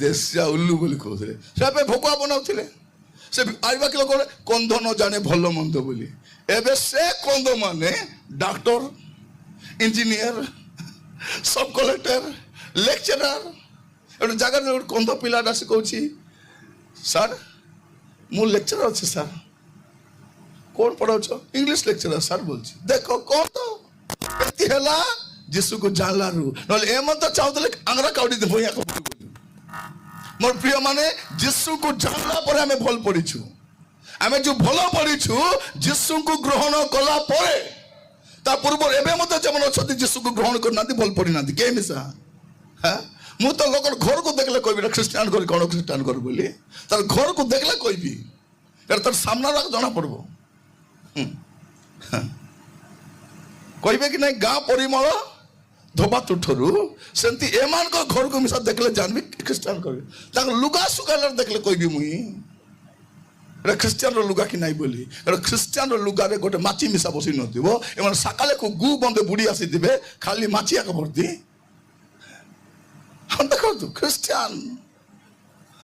ଦେଶିଆ ଉଲ୍ଲୁ ବୋଲି କହୁଥିଲେ। ସେ ପାଇଁ ଭକୁଆ ବନାଉଥିଲେ। ସେ ଆଇବା କିଲୋ କଲେ କନ୍ଧ ନ ଜାଣେ ଭଲ ମନ୍ଦ ବୋଲି। ଏବେ ସେ କନ୍ଧ ମାନେ ଡାକ୍ତର, ଇଞ୍ଜିନିୟର, ସବ୍ କଲେକ୍ଟର, ଲେକ୍ଚରର। ଗୋଟେ ଜାଗାରେ ଗୋଟେ କନ୍ଧ ପିଲାଟା ଆସି କହୁଛି, ସାର୍ ମୁଁ ଲେକ୍ଚର ଅଛି ସାର୍। କଣ ପଢାଉଛ? ଇଂଲିଶ ଲେକ୍ଚର ସାର୍ ବୋଲଛି। ଦେଖ କଣ ତ ଏମିତି ହେଲା ଯୀଶୁକୁ ଜାଣିଲାରୁ, ନହେଲେ ଏମାନେ ତ ଚାହୁଁଥିଲେ ଆଙ୍ଗରା କାଉଡ଼ି ଦେବ। ମୋର ପ୍ରିୟ ମାନେ, ଯୀଶୁକୁ ଜାଣିଲା ପରେ ଆମେ ଭଲ ପଢିଛୁ। ଆମେ ଯୋଉ ଭଲ ପଢିଛୁ ଯୀଶୁଙ୍କୁ ଗ୍ରହଣ କଲା ପରେ, ତା ପୂର୍ବରୁ ଏବେ ମଧ୍ୟ ଯେମାନେ ଅଛନ୍ତି ଯୀଶୁକୁ ଗ୍ରହଣ କରିନାହାନ୍ତି, ଭଲ ପଢିନାହାନ୍ତି। କେ ମିଶା ମୁଁ ତ ଲୋକର ଘରକୁ ଦେଖିଲେ କହିବି ଖ୍ରୀଷ୍ଟିଆନ ଘର କଣ ଖ୍ରୀଷ୍ଟିଆନ ଘର ବୋଲି। ତାର ଘରକୁ ଦେଖିଲେ କହିବି, ତାର ସାମ୍ନାରେ ଜଣା ପଡିବ। କହିବେ କି ନାଇଁ ଗାଁ ପରିମଳ ଧୋବା ତୁଠରୁ, ସେମିତି ଏମାନଙ୍କ ଘରକୁ ମିଶା ଦେଖିଲେ ଜାଣିବି ଖ୍ରୀଷ୍ଟିଆନ କହିବି। ତାଙ୍କ ଲୁଗା ସୁଗାଇଲାରେ ଦେଖିଲେ କହିବି ମୁଇଁ ଏଟା ଖ୍ରୀଷ୍ଟିଆନର ଲୁଗା କି ନାଇଁ ବୋଲି। ଏଟା ଖ୍ରୀଷ୍ଟିଆନର ଲୁଗାରେ ଗୋଟେ ମାଛି ମିଶା ବସି ନଥିବ। ଏମାନେ ସକାଳକୁ ଗୁ ବନ୍ଦେ ବୁଡି ଆସିଥିବେ, ଖାଲି ମାଛି ଆଗ ଭର୍ତ୍ତି। ଦେଖନ୍ତୁ ଖ୍ରୀଷ୍ଟିଆନ